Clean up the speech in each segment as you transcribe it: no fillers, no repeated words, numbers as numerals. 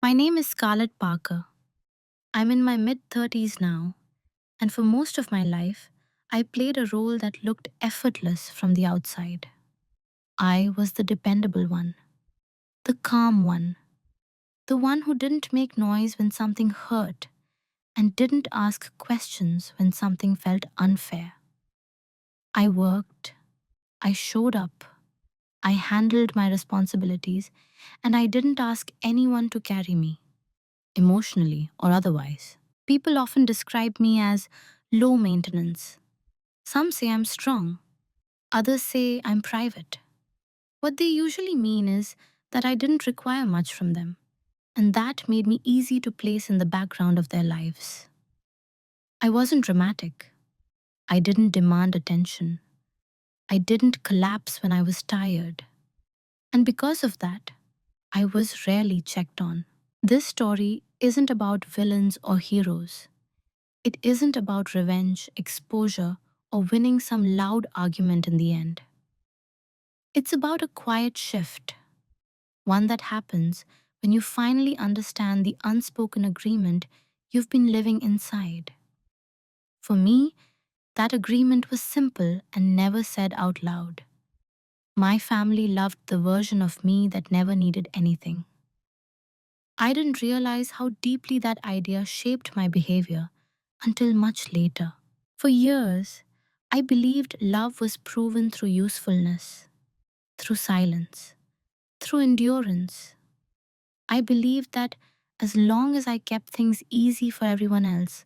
My name is Scarlett Parker. I'm in my mid-30s now, and for most of my life, I played a role that looked effortless from the outside. I was the dependable one, the calm one, the one who didn't make noise when something hurt and didn't ask questions when something felt unfair. I worked, I showed up, I handled my responsibilities, and I didn't ask anyone to carry me, emotionally or otherwise. People often describe me as low maintenance. Some say I'm strong, others say I'm private. What they usually mean is that I didn't require much from them, and that made me easy to place in the background of their lives. I wasn't dramatic. I didn't demand attention. I didn't collapse when I was tired. And because of that, I was rarely checked on. This story isn't about villains or heroes. It isn't about revenge, exposure, or winning some loud argument in the end. It's about a quiet shift, one that happens when you finally understand the unspoken agreement you've been living inside. For me, that agreement was simple and never said out loud. My family loved the version of me that never needed anything. I didn't realize how deeply that idea shaped my behavior until much later. For years, I believed love was proven through usefulness, through silence, through endurance. I believed that as long as I kept things easy for everyone else,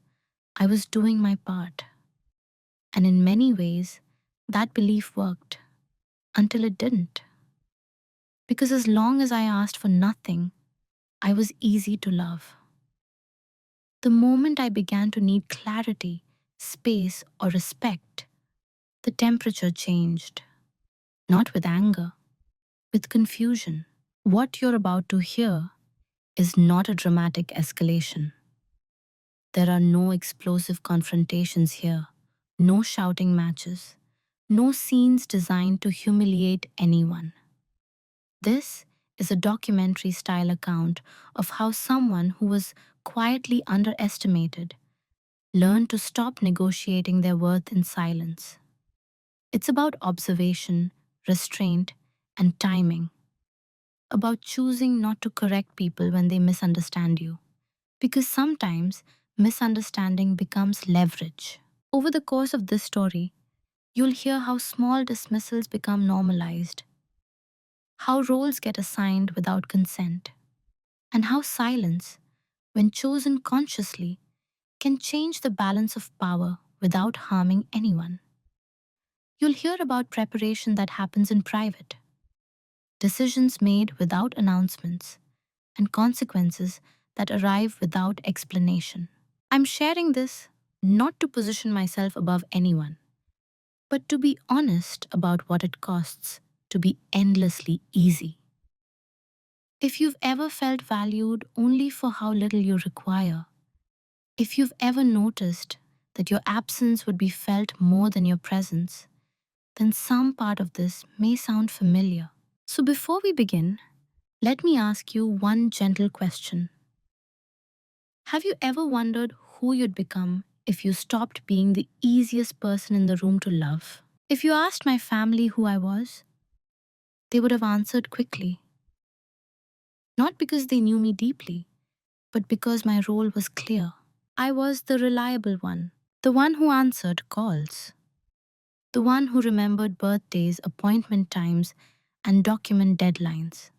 I was doing my part. And in many ways, that belief worked until it didn't. Because as long as I asked for nothing, I was easy to love. The moment I began to need clarity, space, or respect, the temperature changed. Not with anger, with confusion. What you're about to hear is not a dramatic escalation. There are no explosive confrontations here, no shouting matches, no scenes designed to humiliate anyone. This is a documentary style account of how someone who was quietly underestimated learned to stop negotiating their worth in silence. It's about observation, restraint, and timing, about choosing not to correct people when they misunderstand you. Because sometimes misunderstanding becomes leverage. Over the course of this story, you'll hear how small dismissals become normalized, how roles get assigned without consent, and how silence, when chosen consciously, can change the balance of power without harming anyone. You'll hear about preparation that happens in private, decisions made without announcements, and consequences that arrive without explanation. I'm sharing this not to position myself above anyone, but to be honest about what it costs to be endlessly easy. If you've ever felt valued only for how little you require, if you've ever noticed that your absence would be felt more than your presence, then some part of this may sound familiar. So before we begin, let me ask you one gentle question. Have you ever wondered who you'd become if you stopped being the easiest person in the room to love? If you asked my family who I was, they would have answered quickly. Not because they knew me deeply, but because my role was clear. I was the reliable one, the one who answered calls, the one who remembered birthdays, appointment times, and document deadlines,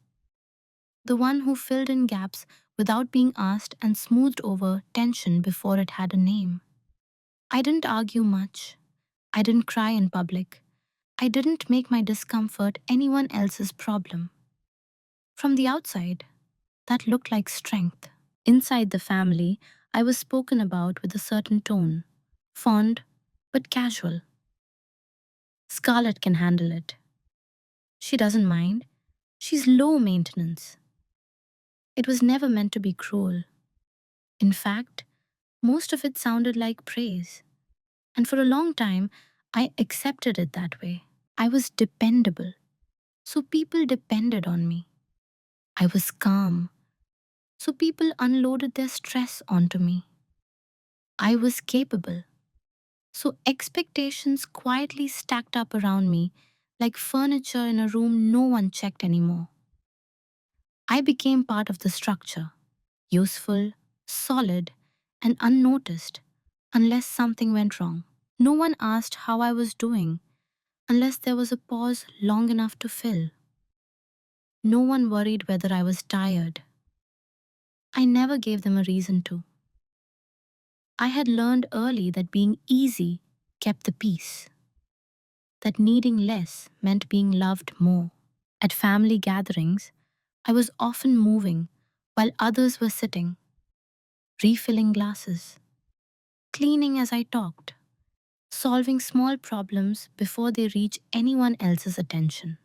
the one who filled in gaps without being asked and smoothed over tension before it had a name. I didn't argue much. I didn't cry in public. I didn't make my discomfort anyone else's problem. From the outside, that looked like strength. Inside the family, I was spoken about with a certain tone, fond but casual. Scarlett can handle it. She doesn't mind. She's low maintenance. It was never meant to be cruel. In fact, most of it sounded like praise. And for a long time, I accepted it that way. I was dependable, so people depended on me. I was calm, So people unloaded their stress onto me. I was capable. So expectations quietly stacked up around me like furniture in a room no one checked anymore. I became part of the structure, useful, solid, and unnoticed unless something went wrong. No one asked how I was doing unless there was a pause long enough to fill. No one worried whether I was tired. I never gave them a reason to. I had learned early that being easy kept the peace, that needing less meant being loved more. At family gatherings, I was often moving while others were sitting, refilling glasses, cleaning as I talked, solving small problems before they reach anyone else's attention.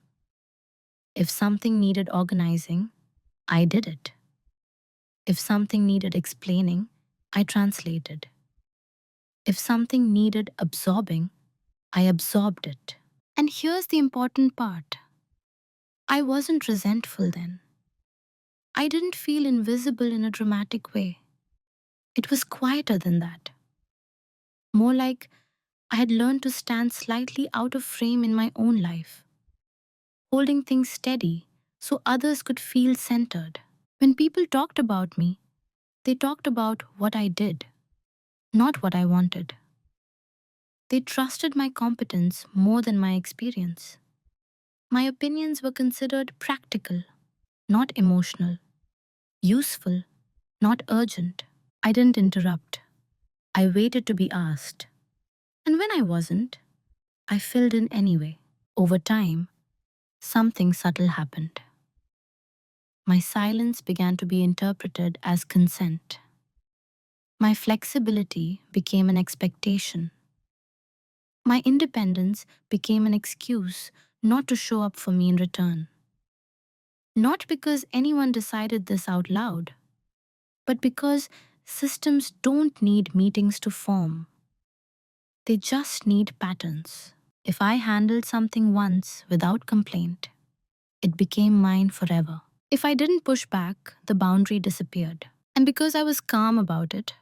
If something needed organizing, I did it. If something needed explaining, I translated. If something needed absorbing, I absorbed it. And here's the important part. I wasn't resentful then. I didn't feel invisible in a dramatic way. It was quieter than that. More like I had learned to stand slightly out of frame in my own life, holding things steady so others could feel centered. When people talked about me, they talked about what I did, not what I wanted. They trusted my competence more than my experience. My opinions were considered practical, not emotional, useful, not urgent. I didn't interrupt. I waited to be asked. And when I wasn't, I filled in anyway. Over time, something subtle happened. My silence began to be interpreted as consent. My flexibility became an expectation. My independence became an excuse not to show up for me in return. Not because anyone decided this out loud, but because systems don't need meetings to form. They just need patterns. If I handled something once without complaint, it became mine forever. If I didn't push back, the boundary disappeared. And because I was calm about it,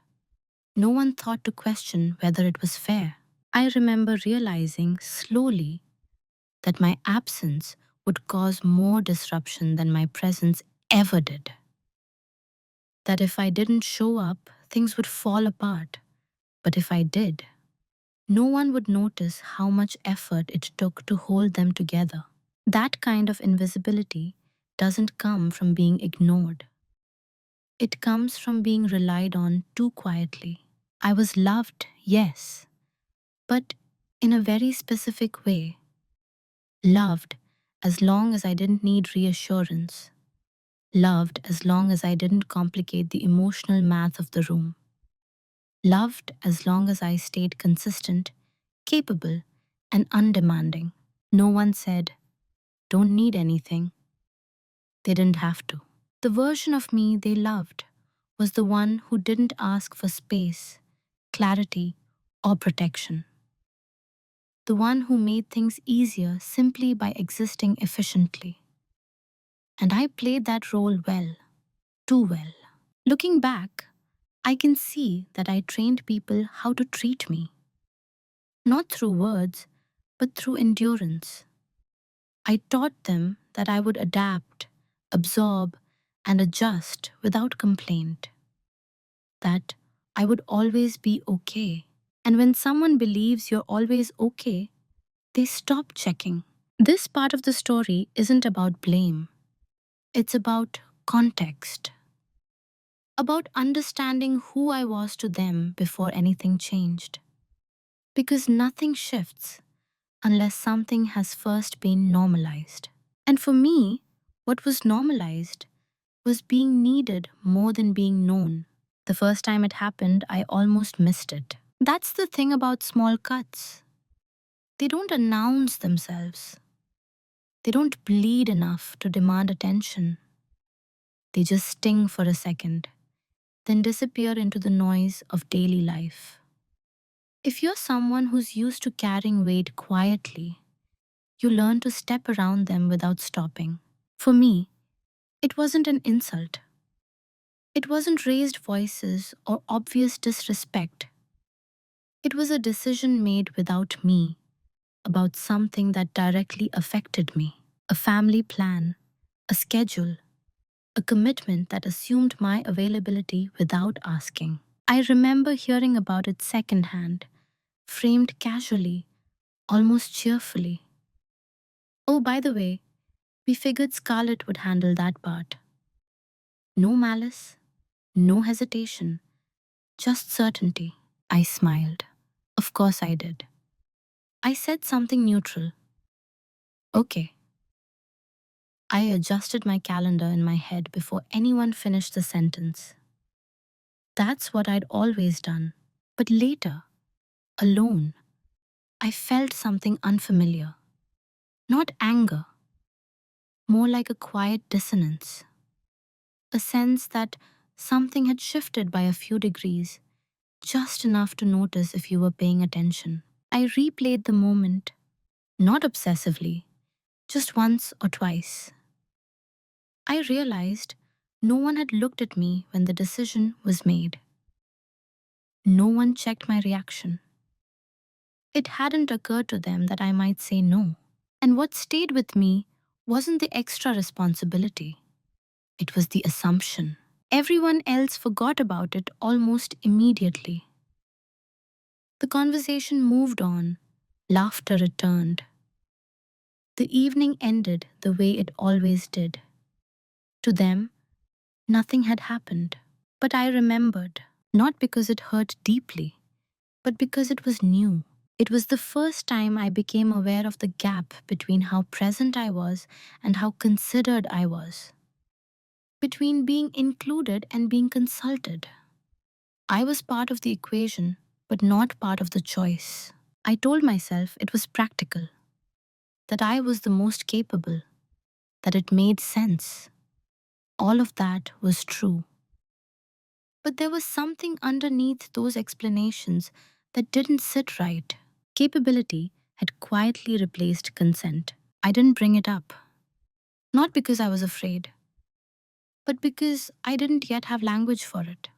no one thought to question whether it was fair. I remember realizing slowly that my absence would cause more disruption than my presence ever did. That if I didn't show up, things would fall apart. But if I did, no one would notice how much effort it took to hold them together. That kind of invisibility doesn't come from being ignored. It comes from being relied on too quietly. I was loved, yes, but in a very specific way. Loved as long as I didn't need reassurance. Loved as long as I didn't complicate the emotional math of the room. Loved as long as I stayed consistent, capable, and undemanding. No one said, "Don't need anything." They didn't have to. The version of me they loved was the one who didn't ask for space, clarity, or protection. The one who made things easier simply by existing efficiently. And I played that role well, too well. Looking back, I can see that I trained people how to treat me, not through words, but through endurance. I taught them that I would adapt, absorb, and adjust without complaint, that I would always be okay. And when someone believes you're always okay, they stop checking. This part of the story isn't about blame, it's about context, about understanding who I was to them before anything changed. Because nothing shifts unless something has first been normalized. And for me, what was normalized was being needed more than being known. The first time it happened, I almost missed it. That's the thing about small cuts. They don't announce themselves. They don't bleed enough to demand attention. They just sting for a second, then disappear into the noise of daily life. If you're someone who's used to carrying weight quietly, you learn to step around them without stopping. For me, it wasn't an insult. It wasn't raised voices or obvious disrespect. It was a decision made without me about something that directly affected me. A family plan, a schedule, a commitment that assumed my availability without asking. I remember hearing about it secondhand, framed casually, almost cheerfully. Oh, by the way, we figured Scarlett would handle that part. No malice, no hesitation, just certainty. I smiled. Of course I did. I said something neutral. Okay. I adjusted my calendar in my head before anyone finished the sentence. That's what I'd always done. But later, alone, I felt something unfamiliar. Not anger, more like a quiet dissonance. A sense that something had shifted by a few degrees, just enough to notice if you were paying attention. I replayed the moment, not obsessively, just once or twice. I realized no one had looked at me when the decision was made. No one checked my reaction. It hadn't occurred to them that I might say no. And what stayed with me wasn't the extra responsibility, it was the assumption. Everyone else forgot about it almost immediately. The conversation moved on, laughter returned. The evening ended the way it always did. To them, nothing had happened. But I remembered, not because it hurt deeply, but because it was new. It was the first time I became aware of the gap between how present I was and how considered I was, between being included and being consulted. I was part of the equation, but not part of the choice. I told myself it was practical, that I was the most capable, that it made sense. All of that was true. But there was something underneath those explanations that didn't sit right. Capability had quietly replaced consent. I didn't bring it up, not because I was afraid, but because I didn't yet have language for it.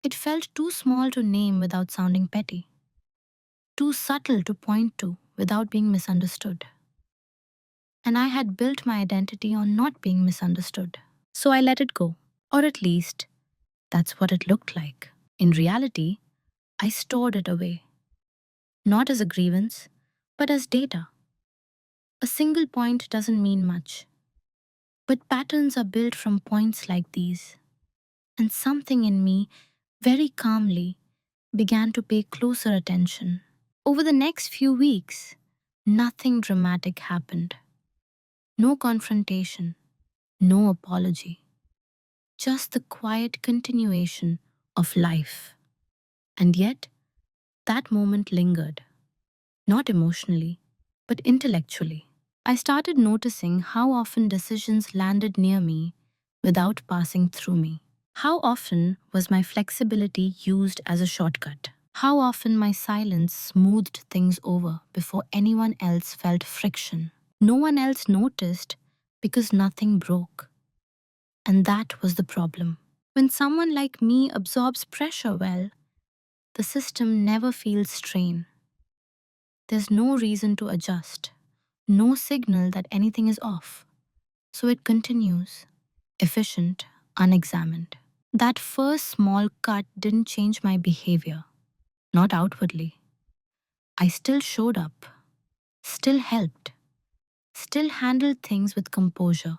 It felt too small to name without sounding petty, too subtle to point to without being misunderstood. And I had built my identity on not being misunderstood. So I let it go, or at least, that's what it looked like. In reality, I stored it away, not as a grievance, but as data. A single point doesn't mean much, but patterns are built from points like these. And something in me, very calmly, began to pay closer attention. Over the next few weeks, nothing dramatic happened. No confrontation, no apology, just the quiet continuation of life. And yet, that moment lingered, not emotionally, but intellectually. I started noticing how often decisions landed near me without passing through me. How often was my flexibility used as a shortcut? How often my silence smoothed things over before anyone else felt friction? No one else noticed because nothing broke. And that was the problem. When someone like me absorbs pressure well, the system never feels strain. There's no reason to adjust, no signal that anything is off. So it continues, efficient, unexamined. That first small cut didn't change my behavior, not outwardly. I still showed up, still helped, still handled things with composure.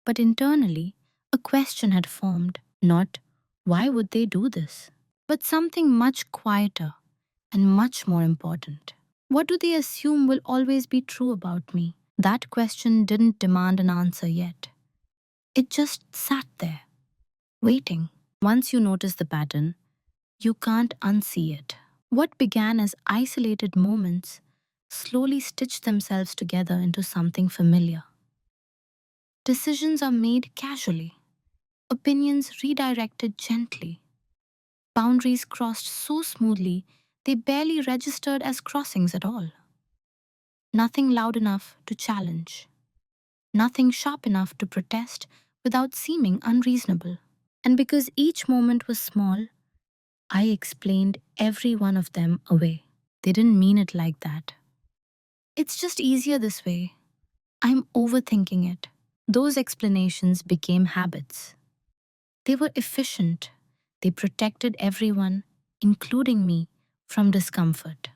But internally, a question had formed, not why would they do this, but something much quieter and much more important. What do they assume will always be true about me? That question didn't demand an answer yet. It just sat there, waiting. Once you notice the pattern, you can't unsee it. What began as isolated moments slowly stitch themselves together into something familiar. Decisions are made casually, opinions redirected gently, boundaries crossed so smoothly they barely registered as crossings at all. Nothing loud enough to challenge, nothing sharp enough to protest without seeming unreasonable. And because each moment was small, I explained every one of them away. They didn't mean it like that. It's just easier this way. I'm overthinking it. Those explanations became habits. They were efficient. They protected everyone, including me, from discomfort.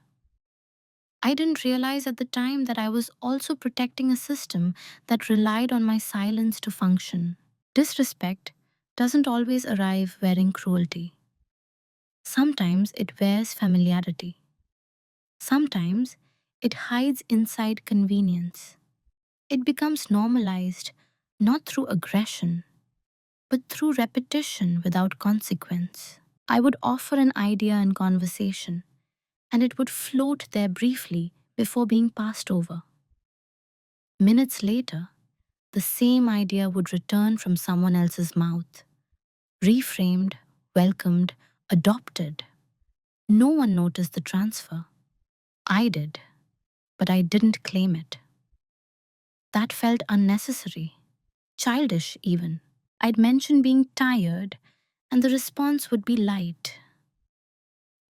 I didn't realize at the time that I was also protecting a system that relied on my silence to function. Disrespect doesn't always arrive wearing cruelty. Sometimes it wears familiarity. Sometimes it hides inside convenience. It becomes normalized not through aggression, but through repetition without consequence. I would offer an idea in conversation, and it would float there briefly before being passed over. Minutes later, the same idea would return from someone else's mouth, reframed, welcomed, adopted. No one noticed the transfer. I did, but I didn't claim it. That felt unnecessary, childish even. I'd mention being tired, and the response would be light.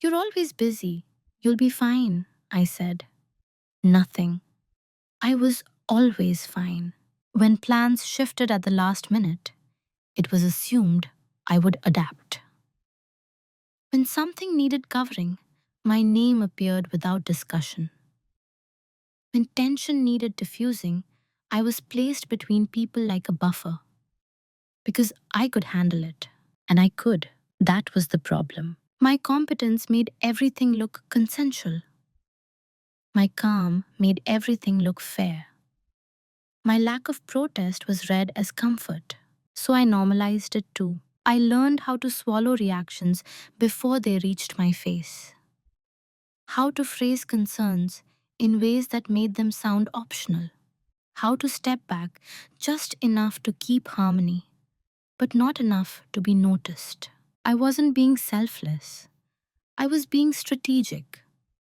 You're always busy. You'll be fine, I said. Nothing. I was always fine. When plans shifted at the last minute, it was assumed I would adapt. When something needed covering, my name appeared without discussion. When tension needed diffusing, I was placed between people like a buffer. Because I could handle it. And I could. That was the problem. My competence made everything look consensual. My calm made everything look fair. My lack of protest was read as comfort. So I normalized it too. I learned how to swallow reactions before they reached my face. How to phrase concerns in ways that made them sound optional. How to step back just enough to keep harmony, but not enough to be noticed. I wasn't being selfless. I was being strategic,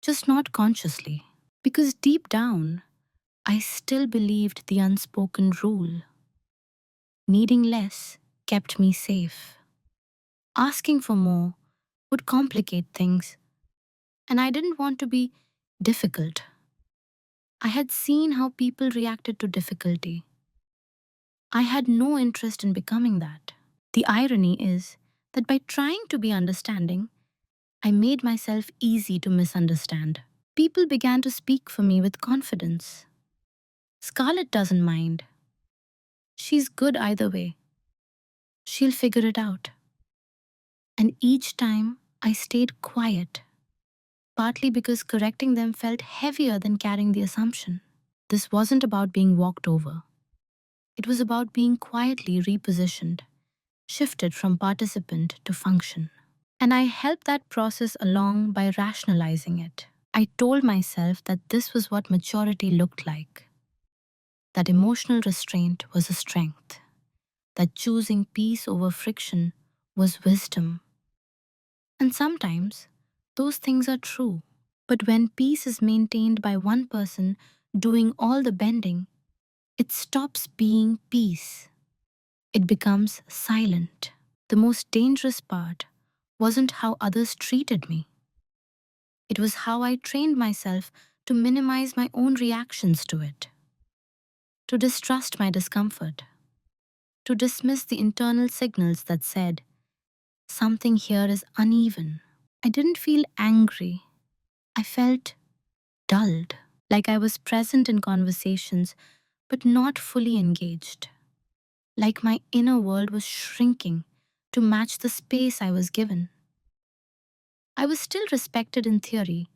just not consciously. Because deep down, I still believed the unspoken rule. Needing less kept me safe. Asking for more would complicate things, and I didn't want to be difficult. I had seen how people reacted to difficulty. I had no interest in becoming that. The irony is that by trying to be understanding, I made myself easy to misunderstand. People began to speak for me with confidence. Scarlett doesn't mind. She's good either way. She'll figure it out. And each time I stayed quiet, partly because correcting them felt heavier than carrying the assumption. This wasn't about being walked over. It was about being quietly repositioned, shifted from participant to function. And I helped that process along by rationalizing it. I told myself that this was what maturity looked like, that emotional restraint was a strength, that choosing peace over friction was wisdom. And sometimes those things are true. But when peace is maintained by one person doing all the bending, it stops being peace. It becomes silent. The most dangerous part wasn't how others treated me. It was how I trained myself to minimize my own reactions to it, to distrust my discomfort, to dismiss the internal signals that said, something here is uneven. I didn't feel angry. I felt dulled, like I was present in conversations but not fully engaged, like my inner world was shrinking to match the space I was given. I was still respected in theory,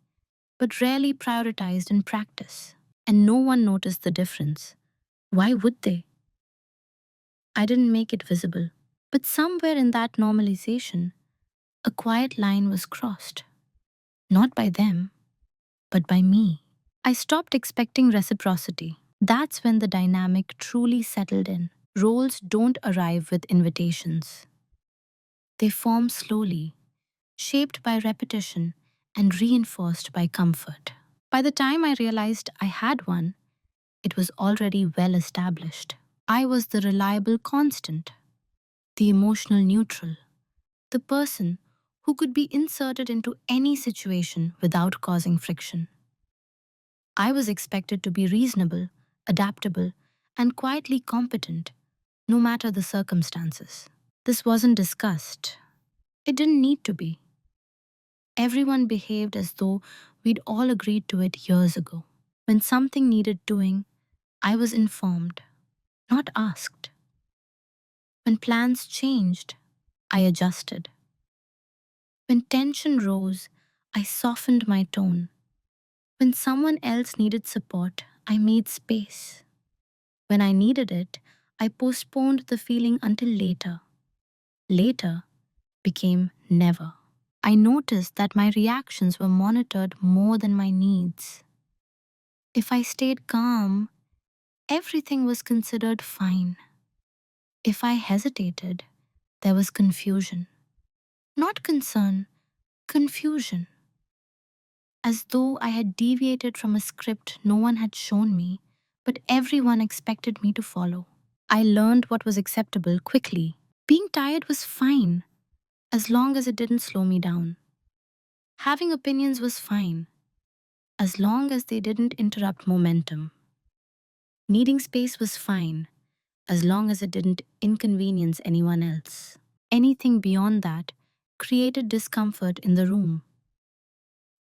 but rarely prioritized in practice, and no one noticed the difference. Why would they? I didn't make it visible. But somewhere in that normalization, a quiet line was crossed. Not by them, but by me. I stopped expecting reciprocity. That's when the dynamic truly settled in. Roles don't arrive with invitations. They form slowly, shaped by repetition and reinforced by comfort. By the time I realized I had one, it was already well established. I was the reliable constant. the emotional neutral, the person who could be inserted into any situation without causing friction. I was expected to be reasonable, adaptable, and quietly competent, no matter the circumstances. This wasn't discussed. It didn't need to be. Everyone behaved as though we'd all agreed to it years ago. When something needed doing, I was informed, not asked. When plans changed, I adjusted. When tension rose, I softened my tone. When someone else needed support, I made space. When I needed it, I postponed the feeling until later. Later became never. I noticed that my reactions were monitored more than my needs. If I stayed calm, everything was considered fine. If I hesitated, there was confusion. Not concern, confusion. As though I had deviated from a script no one had shown me, but everyone expected me to follow. I learned what was acceptable quickly. Being tired was fine, as long as it didn't slow me down. Having opinions was fine, as long as they didn't interrupt momentum. Needing space was fine, as long as it didn't inconvenience anyone else. Anything beyond that created discomfort in the room,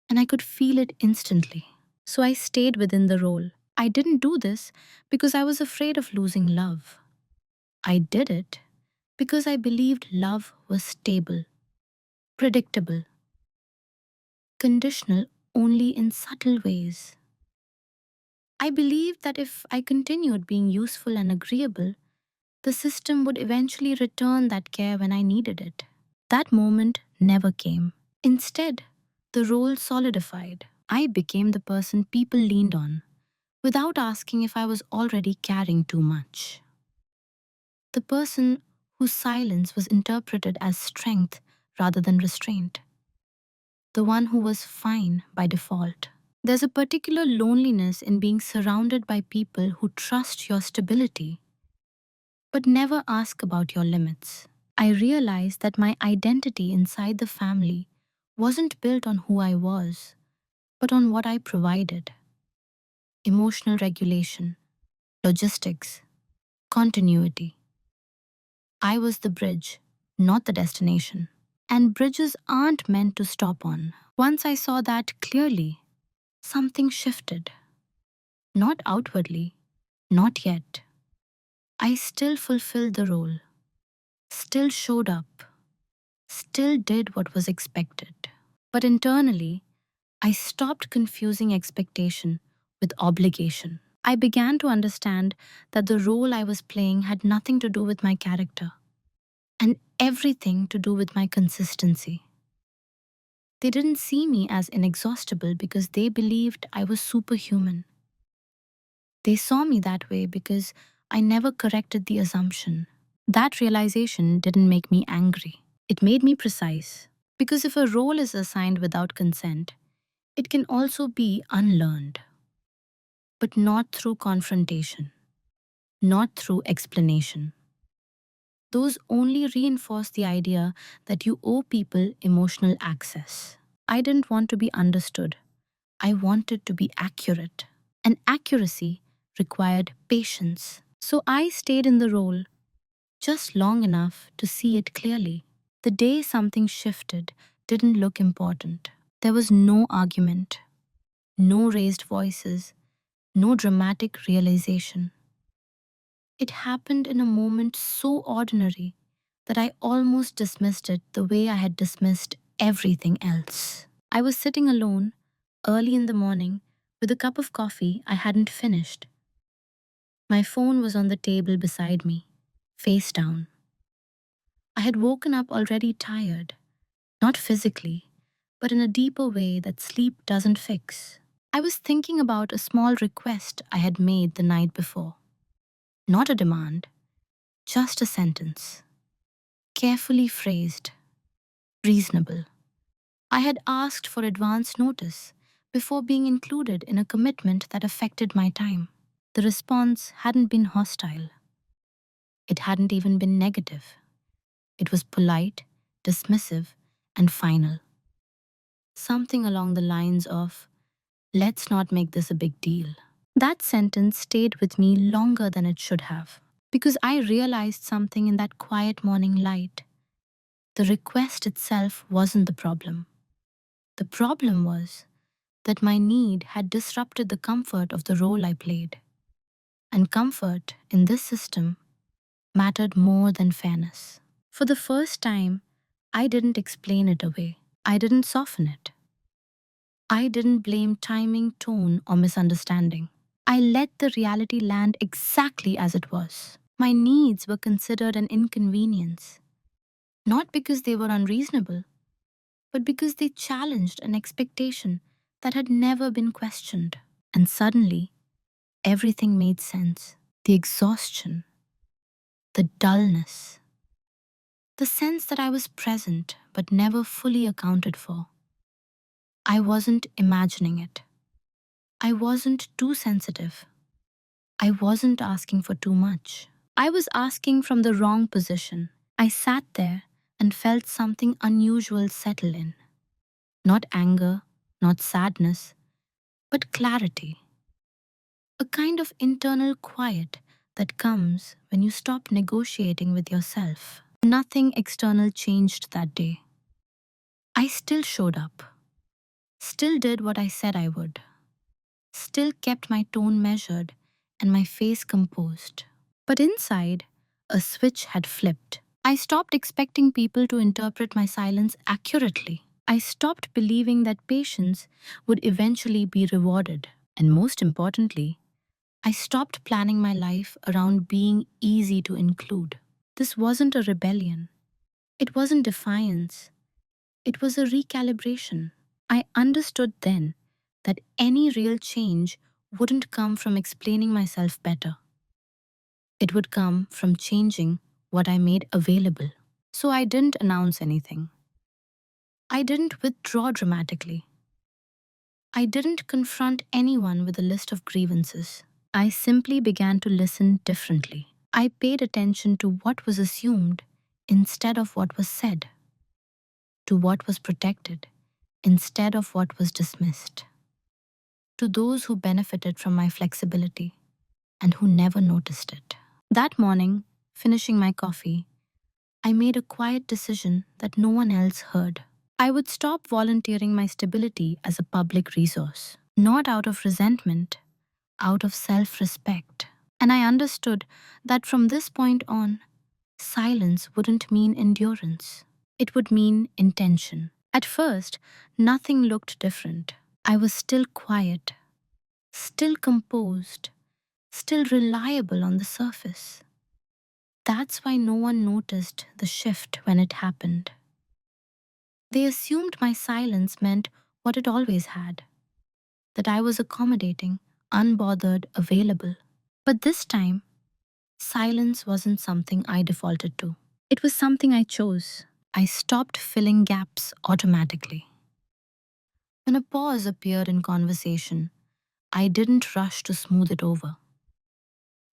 and I could feel it instantly. So I stayed within the role. I didn't do this because I was afraid of losing love. I did it because I believed love was stable, predictable, conditional only in subtle ways. I believed that if I continued being useful and agreeable, the system would eventually return that care when I needed it. That moment never came. Instead, the role solidified. I became the person people leaned on, without asking if I was already carrying too much. The person whose silence was interpreted as strength rather than restraint. The one who was fine by default. There's a particular loneliness in being surrounded by people who trust your stability, but never ask about your limits. I realized that my identity inside the family wasn't built on who I was, but on what I provided. Emotional regulation, logistics, continuity. I was the bridge, not the destination. And bridges aren't meant to stop on. Once I saw that clearly, something shifted. Not outwardly, not yet. I still fulfilled the role, still showed up, still did what was expected. But internally, I stopped confusing expectation with obligation. I began to understand that the role I was playing had nothing to do with my character and everything to do with my consistency. They didn't see me as inexhaustible because they believed I was superhuman. They saw me that way because I never corrected the assumption. That realization didn't make me angry. It made me precise. Because if a role is assigned without consent, it can also be unlearned. But not through confrontation, not through explanation. Those only reinforce the idea that you owe people emotional access. I didn't want to be understood. I wanted to be accurate. And accuracy required patience. So I stayed in the role just long enough to see it clearly. The day something shifted didn't look important. There was no argument, no raised voices, no dramatic realization. It happened in a moment so ordinary that I almost dismissed it the way I had dismissed everything else. I was sitting alone, early in the morning, with a cup of coffee I hadn't finished. My phone was on the table beside me, face down. I had woken up already tired, not physically, but in a deeper way that sleep doesn't fix. I was thinking about a small request I had made the night before. Not a demand, just a sentence. Carefully phrased, reasonable. I had asked for advance notice before being included in a commitment that affected my time. The response hadn't been hostile. It hadn't even been negative. It was polite, dismissive, and final. Something along the lines of, let's not make this a big deal. That sentence stayed with me longer than it should have, because I realized something in that quiet morning light. The request itself wasn't the problem. The problem was that my need had disrupted the comfort of the role I played. And comfort, in this system, mattered more than fairness. For the first time, I didn't explain it away. I didn't soften it. I didn't blame timing, tone, or misunderstanding. I let the reality land exactly as it was. My needs were considered an inconvenience, not because they were unreasonable, but because they challenged an expectation that had never been questioned. And suddenly, everything made sense. The exhaustion, the dullness, the sense that I was present but never fully accounted for. I wasn't imagining it. I wasn't too sensitive. I wasn't asking for too much. I was asking from the wrong position. I sat there and felt something unusual settle in. Not anger, not sadness, but clarity. A kind of internal quiet that comes when you stop negotiating with yourself. Nothing external changed that day. I still showed up, still did what I said I would, still kept my tone measured and my face composed. But inside, a switch had flipped. I stopped expecting people to interpret my silence accurately. I stopped believing that patience would eventually be rewarded. And most importantly, I stopped planning my life around being easy to include. This wasn't a rebellion. It wasn't defiance. It was a recalibration. I understood then that any real change wouldn't come from explaining myself better. It would come from changing what I made available. So I didn't announce anything. I didn't withdraw dramatically. I didn't confront anyone with a list of grievances. I simply began to listen differently. I paid attention to what was assumed instead of what was said, to what was protected instead of what was dismissed, to those who benefited from my flexibility and who never noticed it. That morning, finishing my coffee, I made a quiet decision that no one else heard. I would stop volunteering my stability as a public resource, not out of resentment, out of self-respect. And I understood that from this point on, silence wouldn't mean endurance. It would mean intention. At first, nothing looked different. I was still quiet, still composed, still reliable on the surface. That's why no one noticed the shift when it happened. They assumed my silence meant what it always had, that I was accommodating, unbothered, available. But this time, silence wasn't something I defaulted to. It was something I chose. I stopped filling gaps automatically. When a pause appeared in conversation, I didn't rush to smooth it over.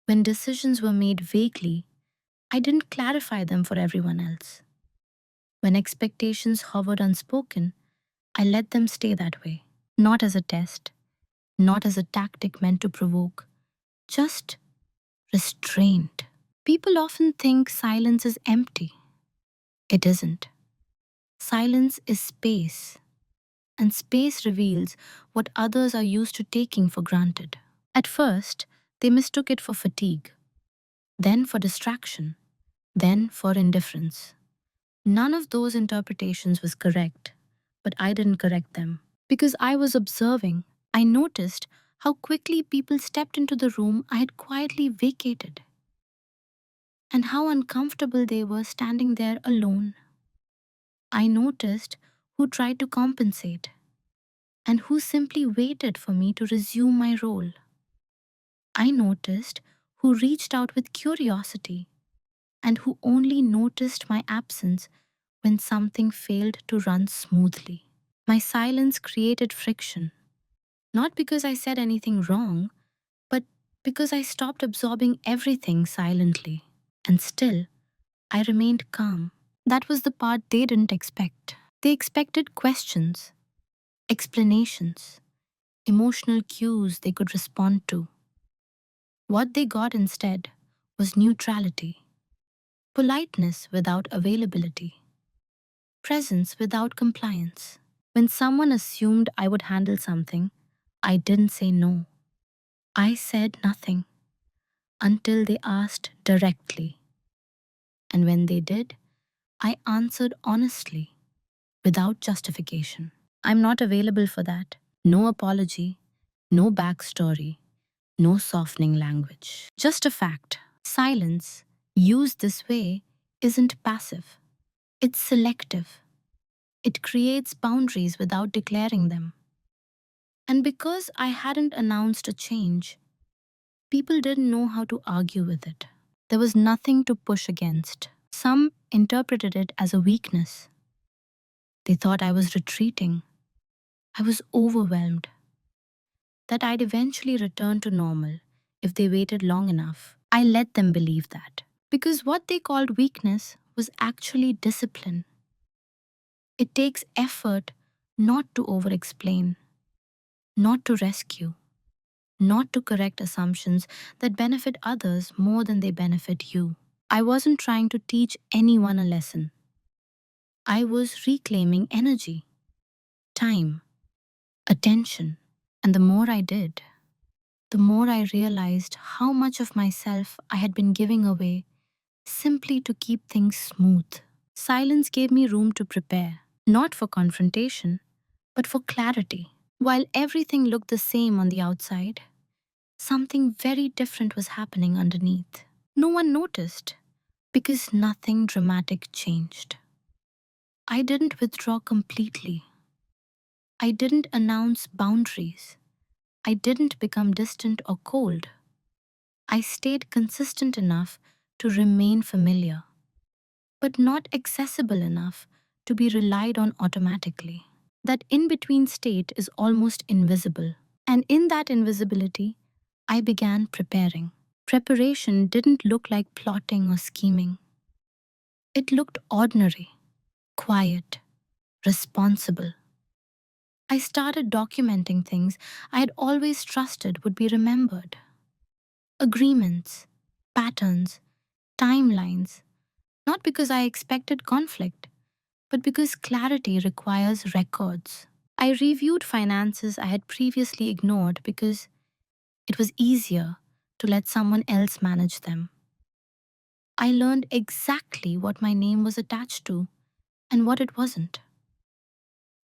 When decisions were made vaguely, I didn't clarify them for everyone else. When expectations hovered unspoken, I let them stay that way, not as a test, not as a tactic meant to provoke, just restraint. People often think silence is empty. It isn't. Silence is space, and space reveals what others are used to taking for granted. At first, they mistook it for fatigue, then for distraction, then for indifference. None of those interpretations was correct, but I didn't correct them. Because I was observing, I noticed how quickly people stepped into the room I had quietly vacated, and how uncomfortable they were standing there alone. I noticed who tried to compensate, and who simply waited for me to resume my role. I noticed who reached out with curiosity, and who only noticed my absence when something failed to run smoothly. My silence created friction, not because I said anything wrong, but because I stopped absorbing everything silently. And still, I remained calm. That was the part they didn't expect. They expected questions, explanations, emotional cues they could respond to. What they got instead was neutrality, politeness without availability, presence without compliance. When someone assumed I would handle something, I didn't say no. I said nothing until they asked directly. And when they did, I answered honestly, without justification. I'm not available for that. No apology, no backstory, no softening language. Just a fact. Silence, used this way, isn't passive. It's selective. It creates boundaries without declaring them. And because I hadn't announced a change, people didn't know how to argue with it. There was nothing to push against. Some interpreted it as a weakness. They thought I was retreating. I was overwhelmed. That I'd eventually return to normal if they waited long enough. I let them believe that. Because what they called weakness was actually discipline. It takes effort not to over explain, not to rescue, not to correct assumptions that benefit others more than they benefit you. I wasn't trying to teach anyone a lesson. I was reclaiming energy, time, attention. And the more I did, the more I realized how much of myself I had been giving away simply to keep things smooth. Silence gave me room to prepare, not for confrontation, but for clarity. While everything looked the same on the outside, something very different was happening underneath. No one noticed because nothing dramatic changed. I didn't withdraw completely. I didn't announce boundaries. I didn't become distant or cold. I stayed consistent enough to remain familiar, but not accessible enough to be relied on automatically. That in between state is almost invisible. And in that invisibility, I began preparing. Preparation didn't look like plotting or scheming. It looked ordinary, quiet, responsible. I started documenting things I had always trusted would be remembered. Agreements, patterns, timelines, not because I expected conflict, but because clarity requires records. I reviewed finances I had previously ignored because it was easier to let someone else manage them. I learned exactly what my name was attached to and what it wasn't.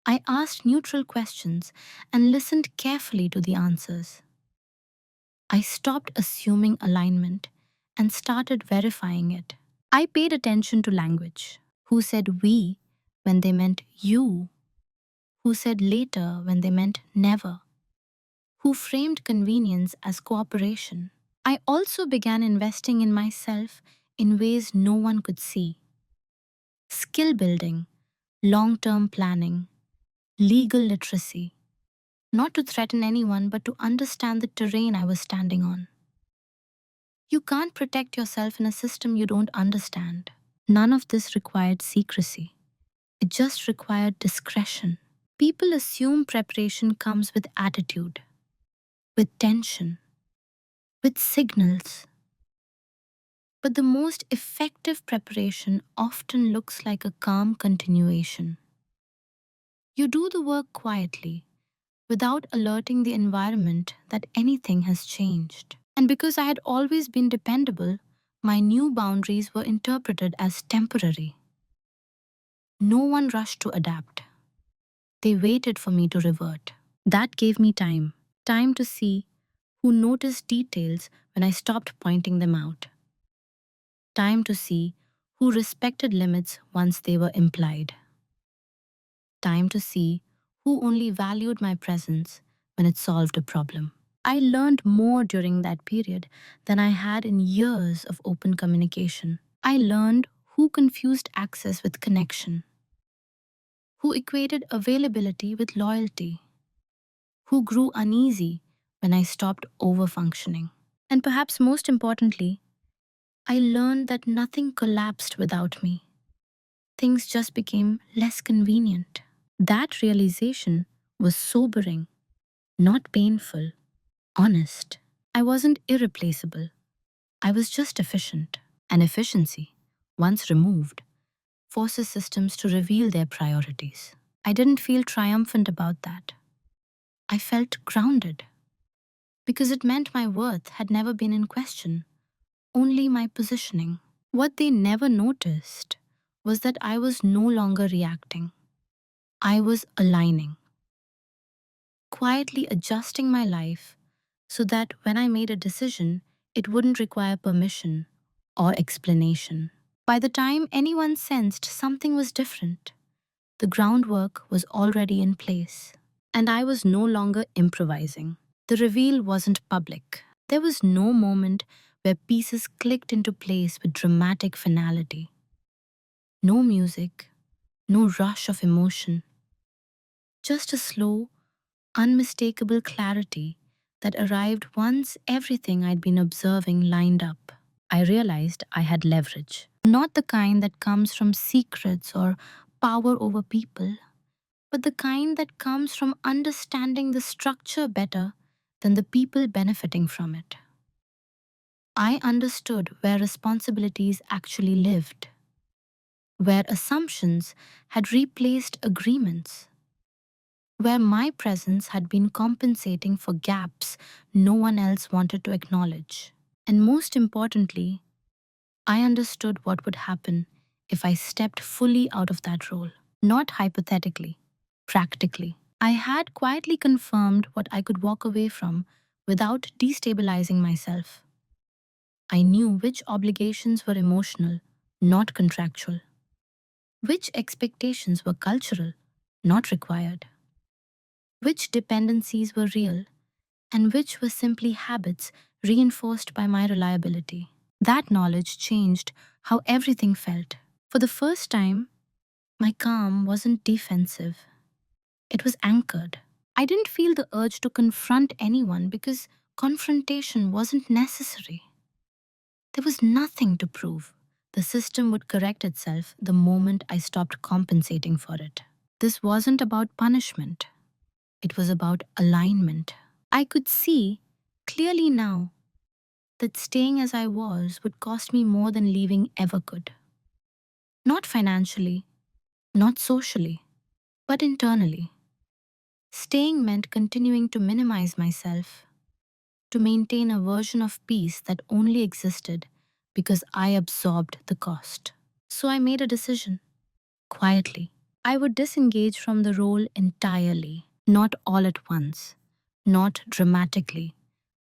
I asked neutral questions and listened carefully to the answers. I stopped assuming alignment and started verifying it. I paid attention to language. Who said we when they meant you? Who said later when they meant never? Who framed convenience as cooperation? I also began investing in myself in ways no one could see. Skill building, long-term planning, legal literacy, not to threaten anyone but to understand the terrain I was standing on. You can't protect yourself in a system you don't understand. None of this required secrecy. It just required discretion. People assume preparation comes with attitude, with tension, with signals. But the most effective preparation often looks like a calm continuation. You do the work quietly, without alerting the environment that anything has changed. And because I had always been dependable, my new boundaries were interpreted as temporary. No one rushed to adapt. They waited for me to revert. That gave me time. Time to see who noticed details when I stopped pointing them out. Time to see who respected limits once they were implied. Time to see who only valued my presence when it solved a problem. I learned more during that period than I had in years of open communication. I learned who confused access with connection, who equated availability with loyalty, who grew uneasy when I stopped overfunctioning. And perhaps most importantly, I learned that nothing collapsed without me. things just became less convenient. That realization was sobering, not painful, honest. I wasn't irreplaceable. I was just efficient. And efficiency, once removed, forces systems to reveal their priorities. I didn't feel triumphant about that. I felt grounded because it meant my worth had never been in question, only my positioning. What they never noticed was that I was no longer reacting. I was aligning, quietly adjusting my life so that when I made a decision, it wouldn't require permission or explanation. By the time anyone sensed something was different, the groundwork was already in place, and I was no longer improvising. The reveal wasn't public. There was no moment where pieces clicked into place with dramatic finality. No music, no rush of emotion, just a slow, unmistakable clarity that arrived once everything I'd been observing lined up. I realized I had leverage. Not the kind that comes from secrets or power over people, but the kind that comes from understanding the structure better than the people benefiting from it. I understood where responsibilities actually lived, where assumptions had replaced agreements, where my presence had been compensating for gaps no one else wanted to acknowledge. And most importantly, I understood what would happen if I stepped fully out of that role. Not hypothetically, practically. I had quietly confirmed what I could walk away from without destabilizing myself. I knew which obligations were emotional, not contractual, which expectations were cultural, not required, which dependencies were real, and which were simply habits reinforced by my reliability. That knowledge changed how everything felt. For the first time, my calm wasn't defensive, it was anchored. I didn't feel the urge to confront anyone because confrontation wasn't necessary. There was nothing to prove. The system would correct itself the moment I stopped compensating for it. This wasn't about punishment, it was about alignment. I could see clearly now that staying as I was would cost me more than leaving ever could. Not financially, not socially, but internally. Staying meant continuing to minimize myself, to maintain a version of peace that only existed because I absorbed the cost. So I made a decision, quietly. I would disengage from the role entirely, not all at once, not dramatically,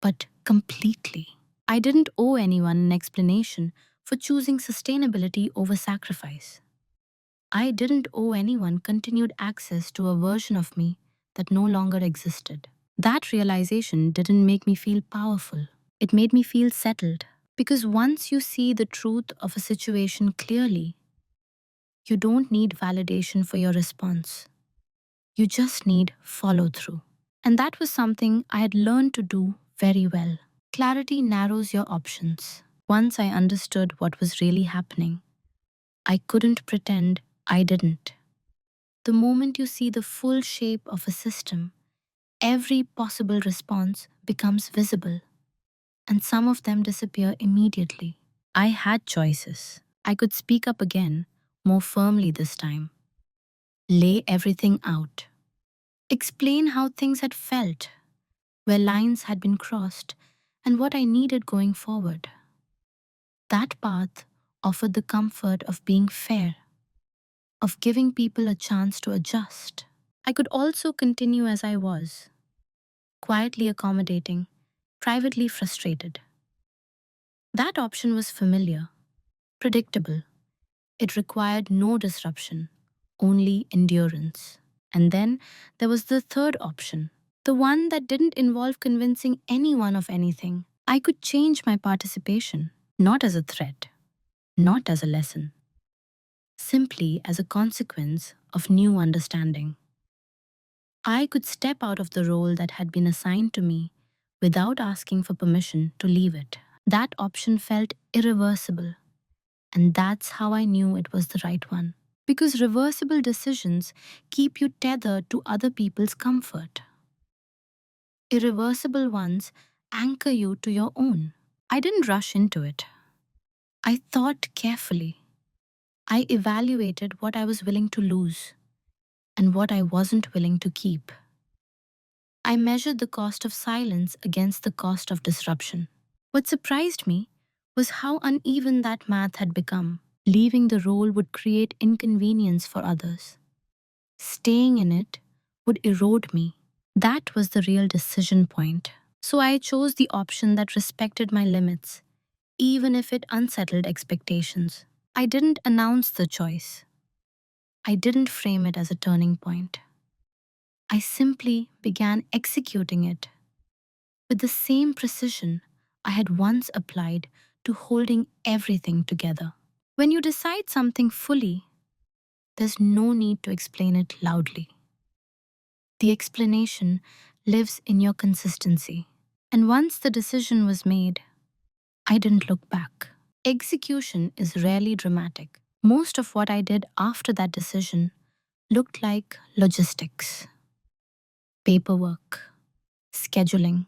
but completely. I didn't owe anyone an explanation for choosing sustainability over sacrifice. I didn't owe anyone continued access to a version of me that no longer existed. That realization didn't make me feel powerful. It made me feel settled. Because once you see the truth of a situation clearly, you don't need validation for your response. You just need follow through. And that was something I had learned to do very well. Clarity narrows your options. Once I understood what was really happening, I couldn't pretend I didn't. The moment you see the full shape of a system, every possible response becomes visible, and some of them disappear immediately. I had choices. I could speak up again, more firmly this time, lay everything out, explain how things had felt, where lines had been crossed, and what I needed going forward. That path offered the comfort of being fair, of giving people a chance to adjust. I could also continue as I was, quietly accommodating, privately frustrated. That option was familiar, predictable. It required no disruption, only endurance. And then there was the third option, the one that didn't involve convincing anyone of anything. I could change my participation, not as a threat, not as a lesson, simply as a consequence of new understanding. I could step out of the role that had been assigned to me without asking for permission to leave it. That option felt irreversible, and that's how I knew it was the right one. Because reversible decisions keep you tethered to other people's comfort. Irreversible ones anchor you to your own. I didn't rush into it. I thought carefully. I evaluated what I was willing to lose and what I wasn't willing to keep. I measured the cost of silence against the cost of disruption. What surprised me was how uneven that math had become. Leaving the role would create inconvenience for others. Staying in it would erode me. That was the real decision point. So I chose the option that respected my limits, even if it unsettled expectations. I didn't announce the choice. I didn't frame it as a turning point. I simply began executing it with the same precision I had once applied to holding everything together. When you decide something fully, there's no need to explain it loudly. The explanation lives in your consistency. And once the decision was made, I didn't look back. Execution is rarely dramatic. Most of what I did after that decision looked like logistics, paperwork, scheduling,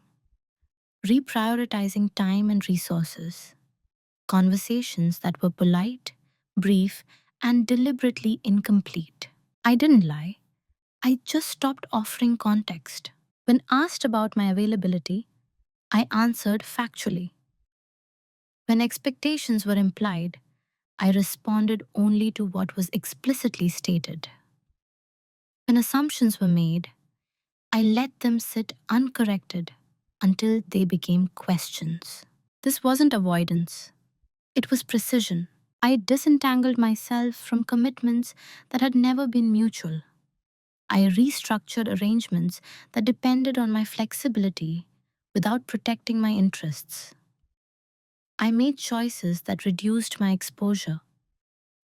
reprioritizing time and resources, conversations that were polite, brief, and deliberately incomplete. I didn't lie. I just stopped offering context. When asked about my availability, I answered factually. When expectations were implied, I responded only to what was explicitly stated. When assumptions were made, I let them sit uncorrected until they became questions. This wasn't avoidance, it was precision. I disentangled myself from commitments that had never been mutual. I restructured arrangements that depended on my flexibility without protecting my interests. I made choices that reduced my exposure,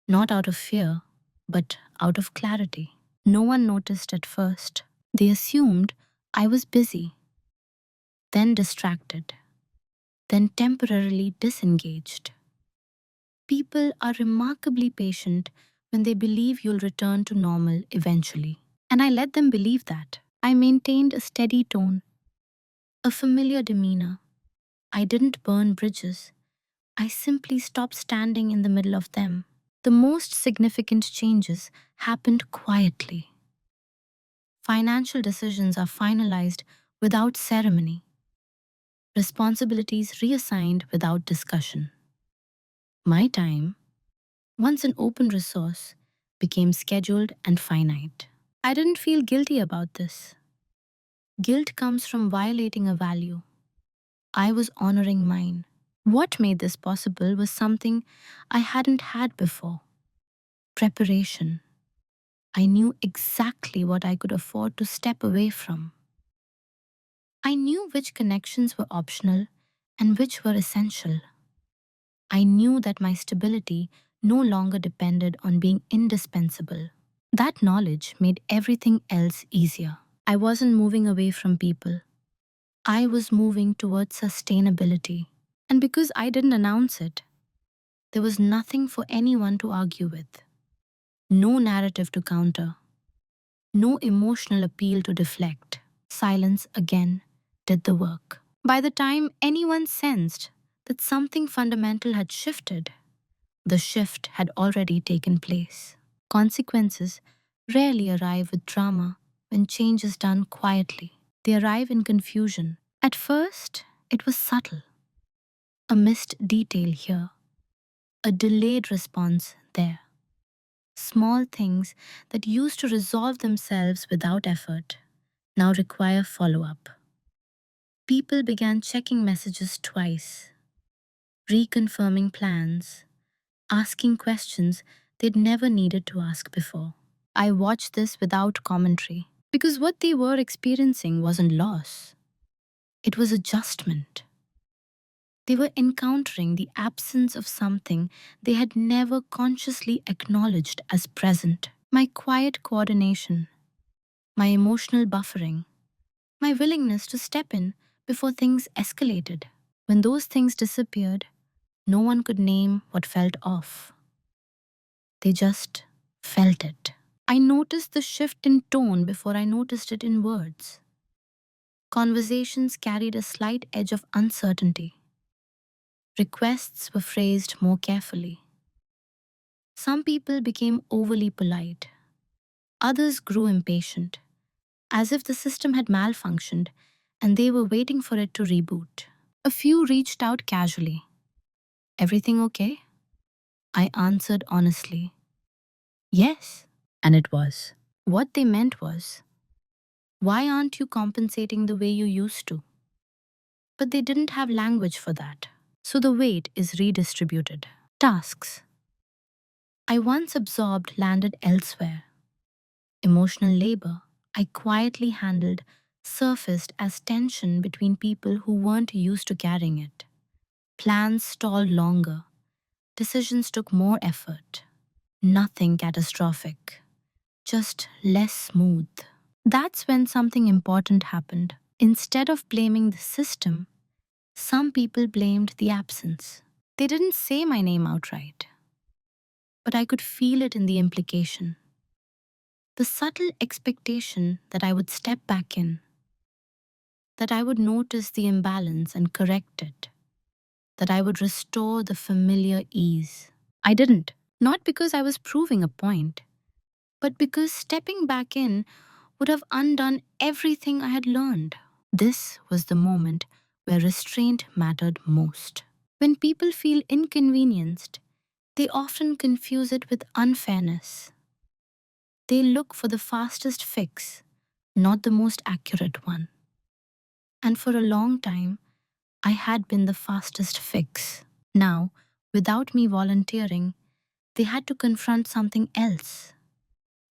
not out of fear, but out of clarity. No one noticed at first. They assumed I was busy, then distracted, then temporarily disengaged. People are remarkably patient when they believe you'll return to normal eventually. And I let them believe that. I maintained a steady tone, a familiar demeanor. I didn't burn bridges. I simply stopped standing in the middle of them. The most significant changes happened quietly. Financial decisions are finalized without ceremony, responsibilities reassigned without discussion. My time, once an open resource, became scheduled and finite. I didn't feel guilty about this. Guilt comes from violating a value. I was honoring mine. What made this possible was something I hadn't had before: preparation. I knew exactly what I could afford to step away from. I knew which connections were optional and which were essential. I knew that my stability no longer depended on being indispensable. That knowledge made everything else easier. I wasn't moving away from people. I was moving towards sustainability. And because I didn't announce it, there was nothing for anyone to argue with. No narrative to counter. No emotional appeal to deflect. Silence again did the work. By the time anyone sensed that something fundamental had shifted, the shift had already taken place. Consequences rarely arrive with drama when change is done quietly. They arrive in confusion. At first, it was subtle. A missed detail here, a delayed response there. Small things that used to resolve themselves without effort now require follow-up. People began checking messages twice, reconfirming plans, asking questions they'd never needed to ask before. I watched this without commentary because what they were experiencing wasn't loss, it was adjustment. They were encountering the absence of something they had never consciously acknowledged as present. My quiet coordination, my emotional buffering, my willingness to step in before things escalated. When those things disappeared, no one could name what felt off. They just felt it. I noticed the shift in tone before I noticed it in words. Conversations carried a slight edge of uncertainty. Requests were phrased more carefully. Some people became overly polite. Others grew impatient, as if the system had malfunctioned and they were waiting for it to reboot. A few reached out casually. Everything okay? I answered honestly. Yes. And it was. What they meant was, why aren't you compensating the way you used to? But they didn't have language for that. So the weight is redistributed. Tasks I once absorbed landed elsewhere. Emotional labor I quietly handled surfaced as tension between people who weren't used to carrying it. Plans stalled longer. Decisions took more effort. Nothing catastrophic, just less smooth. That's when something important happened. Instead of blaming the system, some people blamed the absence. They didn't say my name outright, but I could feel it in the implication. The subtle expectation that I would step back in, that I would notice the imbalance and correct it, that I would restore the familiar ease. I didn't. Not because I was proving a point, but because stepping back in would have undone everything I had learned. This was the moment where restraint mattered most. When people feel inconvenienced, they often confuse it with unfairness. They look for the fastest fix, not the most accurate one. And for a long time, I had been the fastest fix. Now, without me volunteering, they had to confront something else,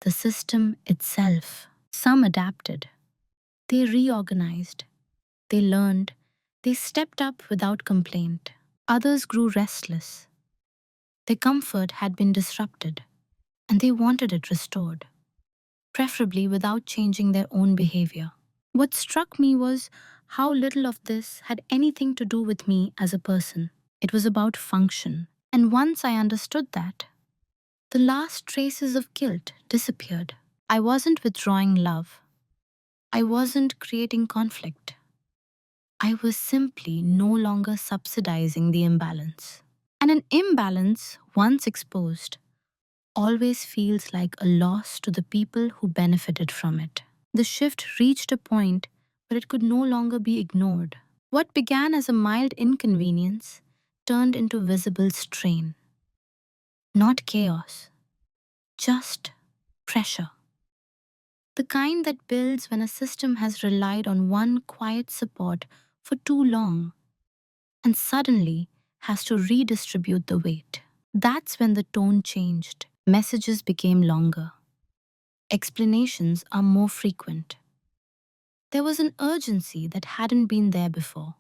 the system itself. Some adapted. They reorganized. They learned. They stepped up without complaint. Others grew restless. Their comfort had been disrupted, and they wanted it restored, preferably without changing their own behavior. What struck me was how little of this had anything to do with me as a person. It was about function. And once I understood that, the last traces of guilt disappeared. I wasn't withdrawing love. I wasn't creating conflict. I was simply no longer subsidizing the imbalance. And an imbalance, once exposed, always feels like a loss to the people who benefited from it. The shift reached a point where it could no longer be ignored. What began as a mild inconvenience turned into visible strain. Not chaos, just pressure. The kind that builds when a system has relied on one quiet support for too long and suddenly has to redistribute the weight. That's when the tone changed. Messages became longer. Explanations are more frequent. There was an urgency that hadn't been there before.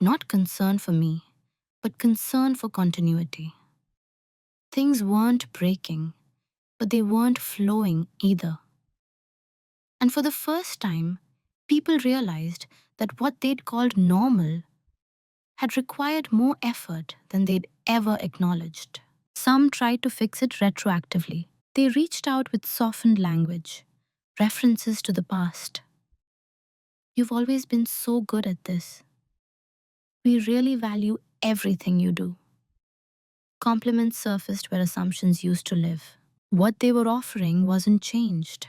Not concern for me, but concern for continuity. Things weren't breaking, but they weren't flowing either. And for the first time, people realized that what they'd called normal had required more effort than they'd ever acknowledged. Some tried to fix it retroactively. They reached out with softened language, references to the past. You've always been so good at this. We really value everything you do. Compliments surfaced where assumptions used to live. What they were offering wasn't changed.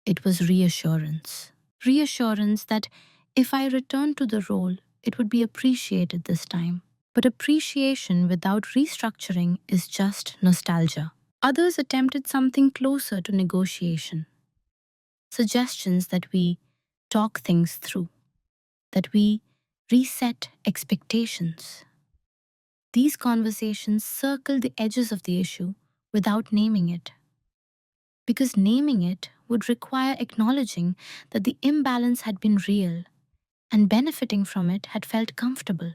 It was reassurance. Reassurance that if I returned to the role, it would be appreciated this time. But appreciation without restructuring is just nostalgia. Others attempted something closer to negotiation. Suggestions that we talk things through, that we reset expectations. These conversations circle the edges of the issue without naming it. Because naming it would require acknowledging that the imbalance had been real and benefiting from it had felt comfortable.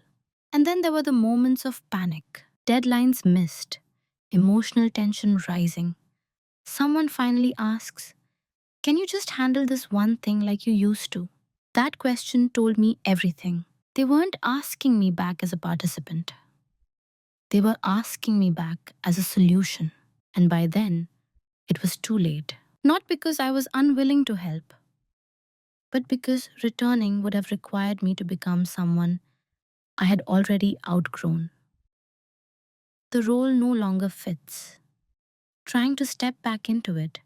And then there were the moments of panic, deadlines missed, emotional tension rising. Someone finally asks, "Can you just handle this one thing like you used to?" That question told me everything. They weren't asking me back as a participant. They were asking me back as a solution. And by then, it was too late. Not because I was unwilling to help, but because returning would have required me to become someone I had already outgrown. The role no longer fits. Trying to step back into it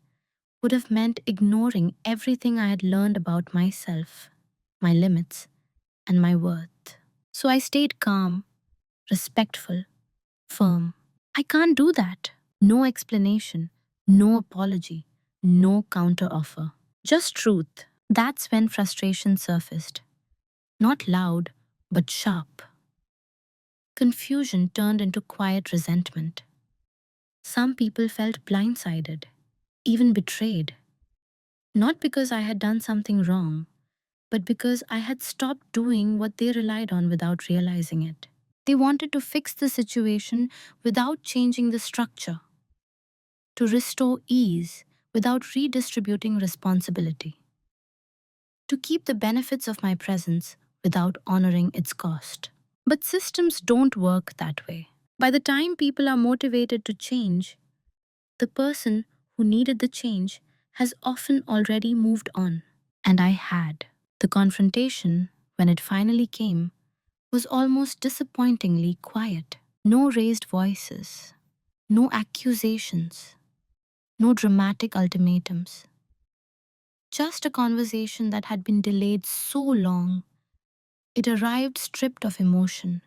would have meant ignoring everything I had learned about myself, my limits, and my worth. So I stayed calm, respectful, firm. I can't do that. No explanation, no apology, no counteroffer. Just truth. That's when frustration surfaced. Not loud, but sharp. Confusion turned into quiet resentment. Some people felt blindsided, even betrayed. Not because I had done something wrong, but because I had stopped doing what they relied on without realizing it. They wanted to fix the situation without changing the structure, to restore ease without redistributing responsibility, to keep the benefits of my presence without honoring its cost. But systems don't work that way. By the time people are motivated to change, the person who needed the change has often already moved on. And I had. The confrontation, when it finally came, was almost disappointingly quiet. No raised voices, no accusations, no dramatic ultimatums. Just a conversation that had been delayed so long, it arrived stripped of emotion,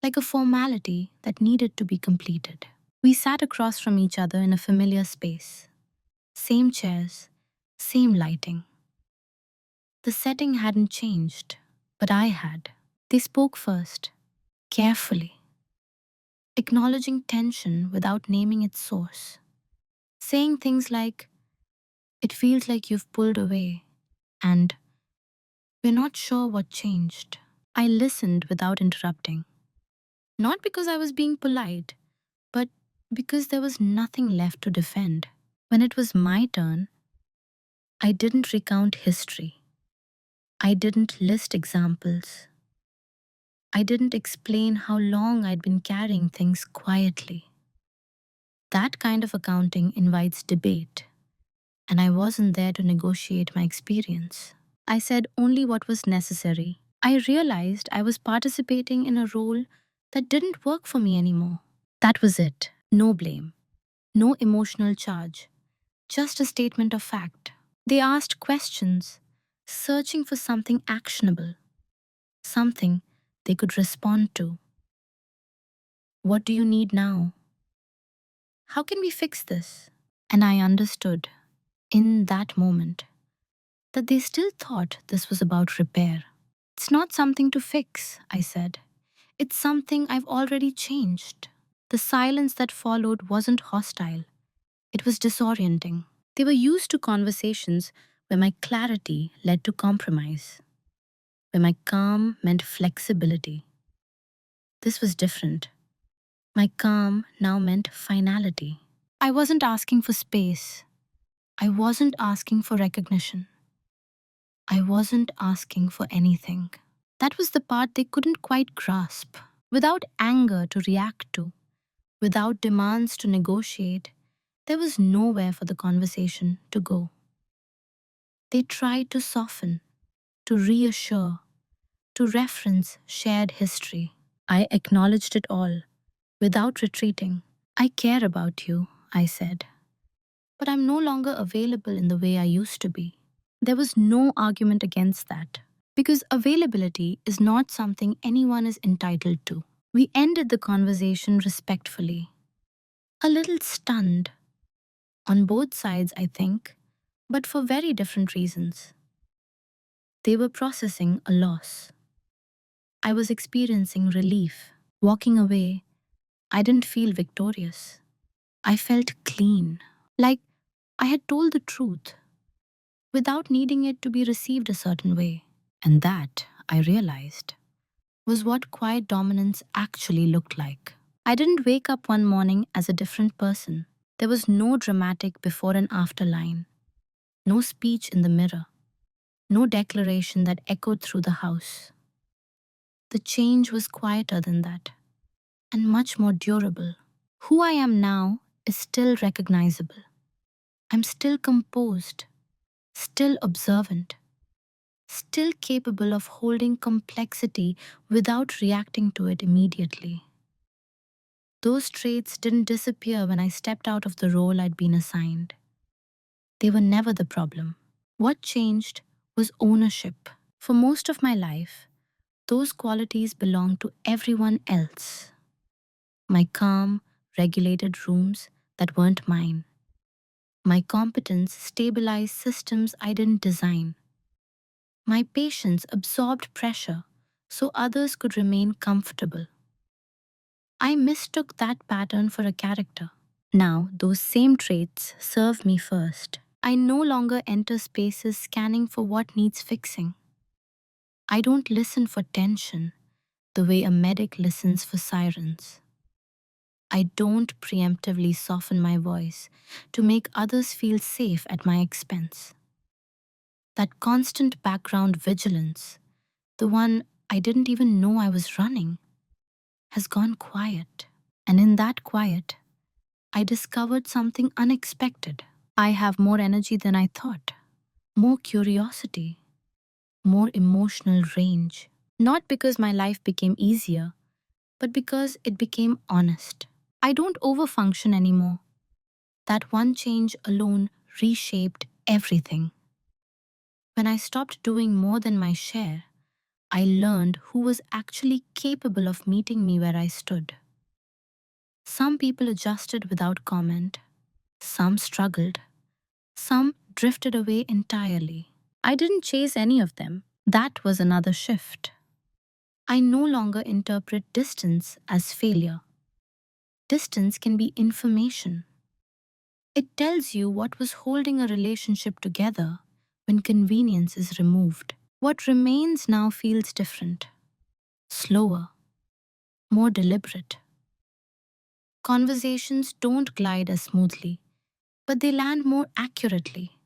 like a formality that needed to be completed. We sat across from each other in a familiar space. Same chairs, same lighting. The setting hadn't changed, but I had. They spoke first, carefully, acknowledging tension without naming its source, saying things like, "It feels like you've pulled away," and "We're not sure what changed." I listened without interrupting, not because I was being polite, but because there was nothing left to defend. When it was my turn, I didn't recount history. I didn't list examples. I didn't explain how long I'd been carrying things quietly. That kind of accounting invites debate, and I wasn't there to negotiate my experience. I said only what was necessary. I realized I was participating in a role that didn't work for me anymore. That was it. No blame, no emotional charge, just a statement of fact. They asked questions, searching for something actionable, something they could respond to. What do you need now? How can we fix this? And I understood, in that moment, that they still thought this was about repair. It's not something to fix, I said. It's something I've already changed. The silence that followed wasn't hostile, it was disorienting. They were used to conversations where my clarity led to compromise, where my calm meant flexibility. This was different. My calm now meant finality. I wasn't asking for space. I wasn't asking for recognition. I wasn't asking for anything. That was the part they couldn't quite grasp. Without anger to react to, without demands to negotiate, there was nowhere for the conversation to go. They tried to soften, to reassure, to reference shared history. I acknowledged it all, without retreating. "I care about you," I said, "but I'm no longer available in the way I used to be." There was no argument against that, because availability is not something anyone is entitled to. We ended the conversation respectfully, a little stunned, on both sides, I think, but for very different reasons. They were processing a loss. I was experiencing relief. Walking away, I didn't feel victorious. I felt clean, like I had told the truth, without needing it to be received a certain way. And that, I realized, was what quiet dominance actually looked like. I didn't wake up one morning as a different person. There was no dramatic before and after line, no speech in the mirror, no declaration that echoed through the house. The change was quieter than that, and much more durable. Who I am now is still recognizable. I'm still composed, still observant, still capable of holding complexity without reacting to it immediately. Those traits didn't disappear when I stepped out of the role I'd been assigned. They were never the problem. What changed was ownership. For most of my life, those qualities belonged to everyone else. My calm, regulated rooms that weren't mine. My competence stabilized systems I didn't design. My patience absorbed pressure so others could remain comfortable. I mistook that pattern for a character. Now, those same traits serve me first. I no longer enter spaces scanning for what needs fixing. I don't listen for tension the way a medic listens for sirens. I don't preemptively soften my voice to make others feel safe at my expense. That constant background vigilance, the one I didn't even know I was running, has gone quiet. And in that quiet, I discovered something unexpected. I have more energy than I thought, more curiosity, more emotional range. Not because my life became easier, but because it became honest. I don't overfunction anymore. That one change alone reshaped everything. When I stopped doing more than my share, I learned who was actually capable of meeting me where I stood. Some people adjusted without comment, some struggled, some drifted away entirely. I didn't chase any of them. That was another shift. I no longer interpret distance as failure. Distance can be information. It tells you what was holding a relationship together when convenience is removed. What remains now feels different, slower, more deliberate. Conversations don't glide as smoothly, but they land more accurately.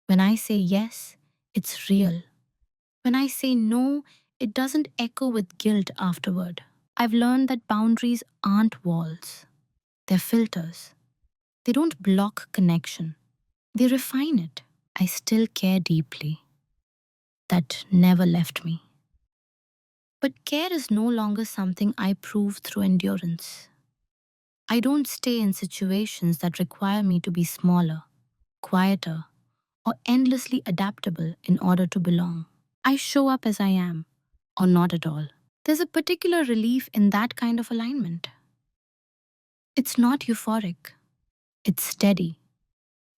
When I say yes, it's real. When I say no, it doesn't echo with guilt afterward. I've learned that boundaries aren't walls, they're filters. They don't block connection, they refine it. I still care deeply. That never left me. But care is no longer something I prove through endurance. I don't stay in situations that require me to be smaller, quieter, or endlessly adaptable in order to belong. I show up as I am, or not at all. There's a particular relief in that kind of alignment. It's not euphoric, it's steady.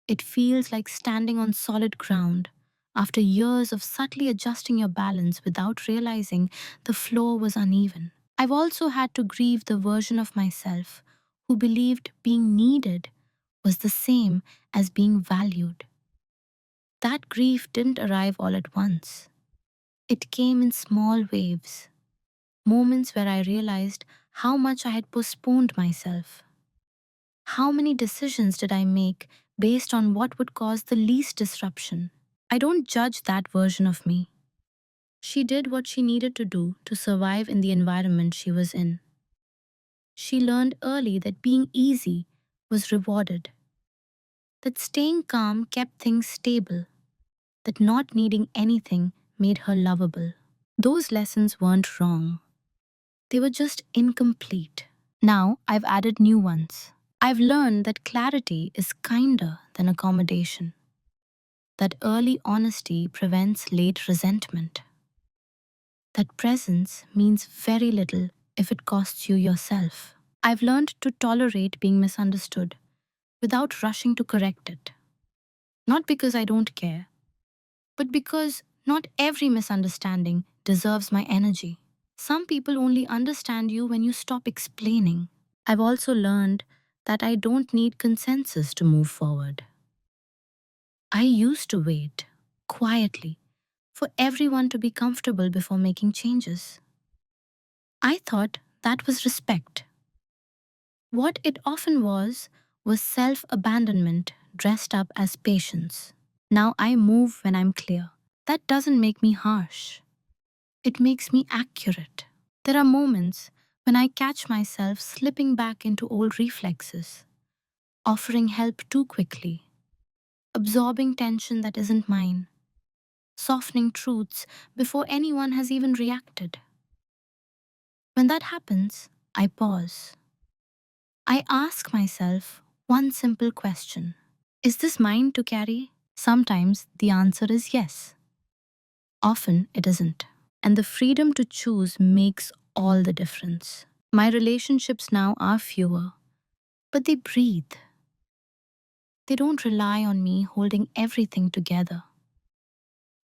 It feels like standing on solid ground after years of subtly adjusting your balance without realizing the floor was uneven. I've also had to grieve the version of myself who believed being needed was the same as being valued. That grief didn't arrive all at once. It came in small waves, moments where I realized how much I had postponed myself. How many decisions did I make based on what would cause the least disruption? I don't judge that version of me. She did what she needed to do to survive in the environment she was in. She learned early that being easy was rewarded, that staying calm kept things stable, that not needing anything made her lovable. Those lessons weren't wrong, they were just incomplete. Now I've added new ones. I've learned that clarity is kinder than accommodation, that early honesty prevents late resentment, that presence means very little if it costs you yourself. I've learned to tolerate being misunderstood without rushing to correct it. Not because I don't care, but because not every misunderstanding deserves my energy. Some people only understand you when you stop explaining. I've also learned that I don't need consensus to move forward. I used to wait, quietly, for everyone to be comfortable before making changes. I thought that was respect. What it often was self abandonment dressed up as patience. Now I move when I'm clear. That doesn't make me harsh, it makes me accurate. There are moments when I catch myself slipping back into old reflexes, offering help too quickly, absorbing tension that isn't mine, softening truths before anyone has even reacted. When that happens, I pause. I ask myself one simple question: is this mine to carry? Sometimes the answer is yes. Often it isn't. And the freedom to choose makes all the difference. My relationships now are fewer, but they breathe. They don't rely on me holding everything together.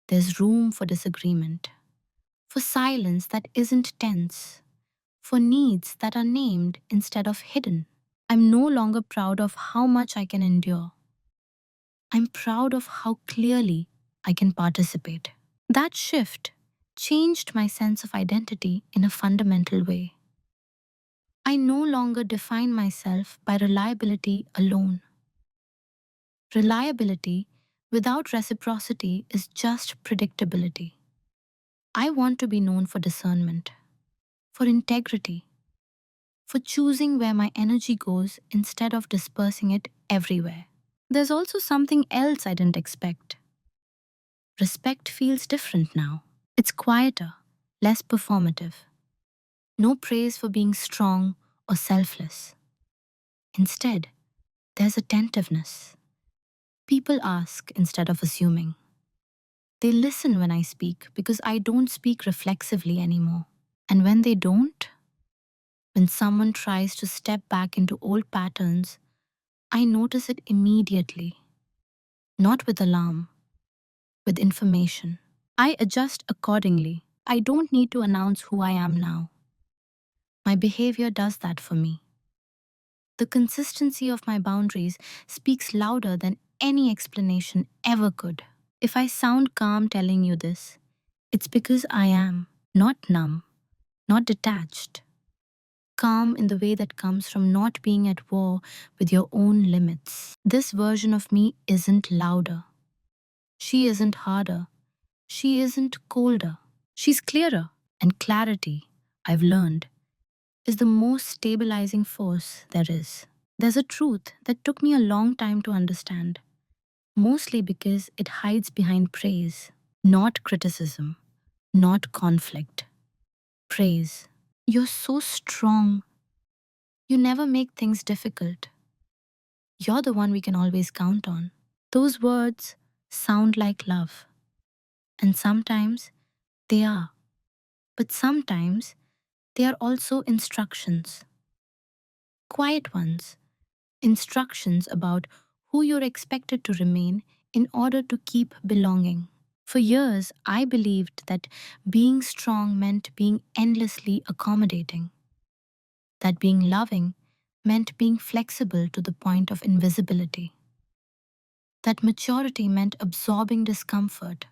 There's room for disagreement, for silence that isn't tense, for needs that are named instead of hidden. I'm no longer proud of how much I can endure. I'm proud of how clearly I can participate. That shift changed my sense of identity in a fundamental way. I no longer define myself by reliability alone. Reliability without reciprocity is just predictability. I want to be known for discernment, for integrity, for choosing where my energy goes instead of dispersing it everywhere. There's also something else I didn't expect. Respect feels different now. It's quieter, less performative. No praise for being strong or selfless. Instead, there's attentiveness. People ask instead of assuming. They listen when I speak because I don't speak reflexively anymore. And when they don't, when someone tries to step back into old patterns, I notice it immediately. Not with alarm, with information. I adjust accordingly. I don't need to announce who I am now. My behavior does that for me. The consistency of my boundaries speaks louder than any explanation ever could. If I sound calm telling you this, it's because I am, not numb, not detached. Calm in the way that comes from not being at war with your own limits. This version of me isn't louder. She isn't harder. She isn't colder. She's clearer. And clarity, I've learned, is the most stabilizing force there is. There's a truth that took me a long time to understand, mostly because it hides behind praise, not criticism, not conflict. Praise. You're so strong. You never make things difficult. You're the one we can always count on. Those words sound like love. And sometimes they are. But sometimes they are also instructions. Quiet ones. Instructions about who you're expected to remain in order to keep belonging. For years, I believed that being strong meant being endlessly accommodating, that being loving meant being flexible to the point of invisibility, that maturity meant absorbing discomfort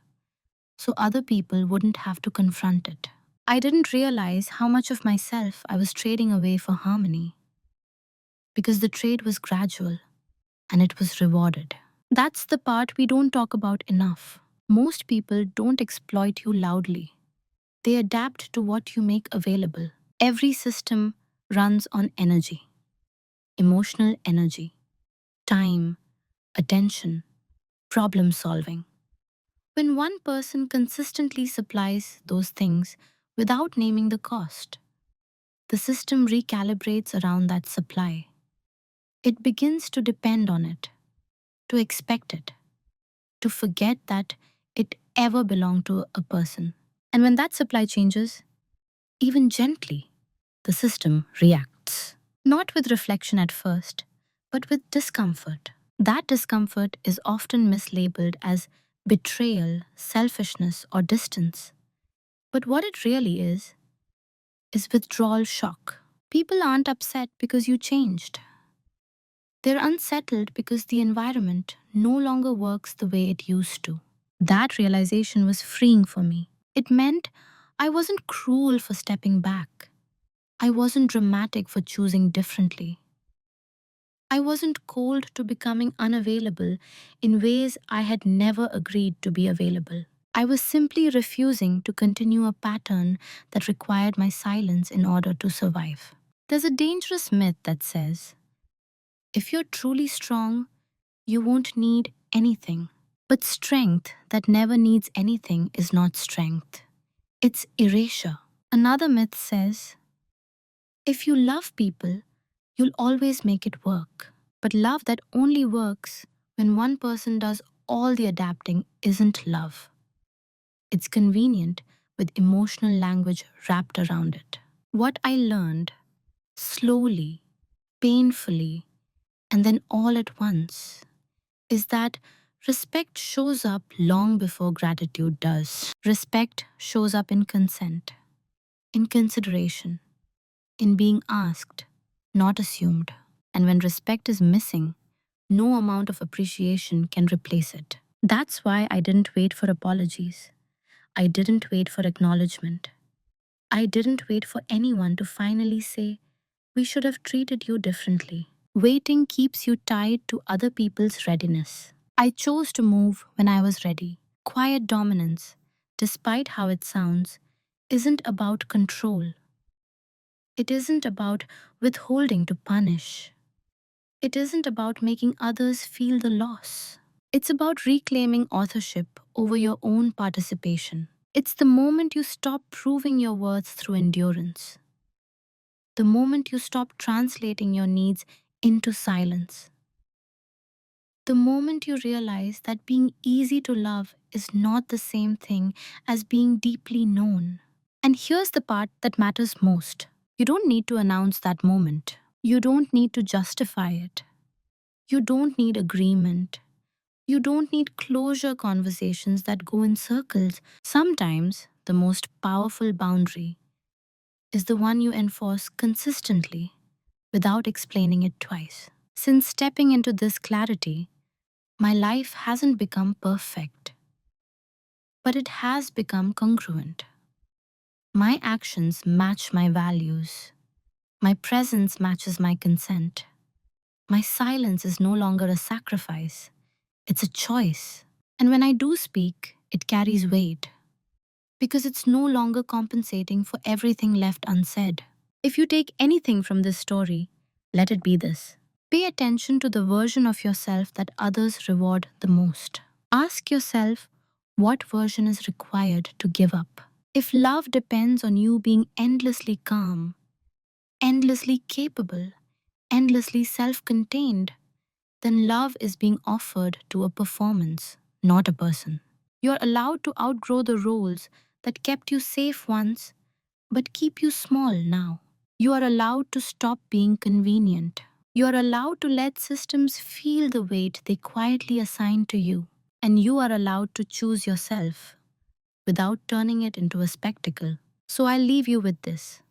so other people wouldn't have to confront it. I didn't realize how much of myself I was trading away for harmony, because the trade was gradual and it was rewarded. That's the part we don't talk about enough. Most people don't exploit you loudly. They adapt to what you make available. Every system runs on energy, emotional energy, time, attention, problem solving. When one person consistently supplies those things without naming the cost, the system recalibrates around that supply. It begins to depend on it, to expect it, to forget that it ever belonged to a person. And when that supply changes, even gently, the system reacts. Not with reflection at first, but with discomfort. That discomfort is often mislabeled as betrayal, selfishness, or distance. But what it really is withdrawal shock. People aren't upset because you changed. They're unsettled because the environment no longer works the way it used to. That realization was freeing for me. It meant I wasn't cruel for stepping back. I wasn't dramatic for choosing differently. I wasn't cold to becoming unavailable in ways I had never agreed to be available. I was simply refusing to continue a pattern that required my silence in order to survive. There's a dangerous myth that says, if you're truly strong, you won't need anything. But strength that never needs anything is not strength. It's erasure. Another myth says, if you love people, you'll always make it work. But love that only works when one person does all the adapting isn't love. It's convenient with emotional language wrapped around it. What I learned slowly, painfully, and then all at once is that respect shows up long before gratitude does. Respect shows up in consent, in consideration, in being asked, not assumed. And when respect is missing, no amount of appreciation can replace it. That's why I didn't wait for apologies. I didn't wait for acknowledgement. I didn't wait for anyone to finally say, we should have treated you differently. Waiting keeps you tied to other people's readiness. I chose to move when I was ready. Quiet dominance, despite how it sounds, isn't about control. It isn't about withholding to punish. It isn't about making others feel the loss. It's about reclaiming authorship over your own participation. It's the moment you stop proving your worth through endurance. The moment you stop translating your needs into silence. The moment you realize that being easy to love is not the same thing as being deeply known. And here's the part that matters most. You don't need to announce that moment. You don't need to justify it. You don't need agreement. You don't need closure conversations that go in circles. Sometimes the most powerful boundary is the one you enforce consistently without explaining it twice. Since stepping into this clarity, my life hasn't become perfect, but it has become congruent. My actions match my values. My presence matches my consent. My silence is no longer a sacrifice, it's a choice. And when I do speak, it carries weight because it's no longer compensating for everything left unsaid. If you take anything from this story, let it be this. Pay attention to the version of yourself that others reward the most. Ask yourself what version is required to give up. If love depends on you being endlessly calm, endlessly capable, endlessly self-contained, then love is being offered to a performance, not a person. You're allowed to outgrow the roles that kept you safe once, but keep you small now. You are allowed to stop being convenient. You are allowed to let systems feel the weight they quietly assign to you. And you are allowed to choose yourself without turning it into a spectacle. So I'll leave you with this,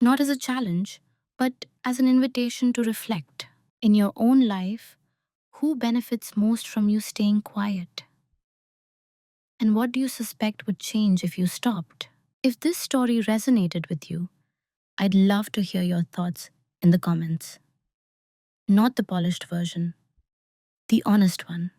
not as a challenge, but as an invitation to reflect. In your own life, who benefits most from you staying quiet? And what do you suspect would change if you stopped? If this story resonated with you, I'd love to hear your thoughts in the comments. Not the polished version, the honest one.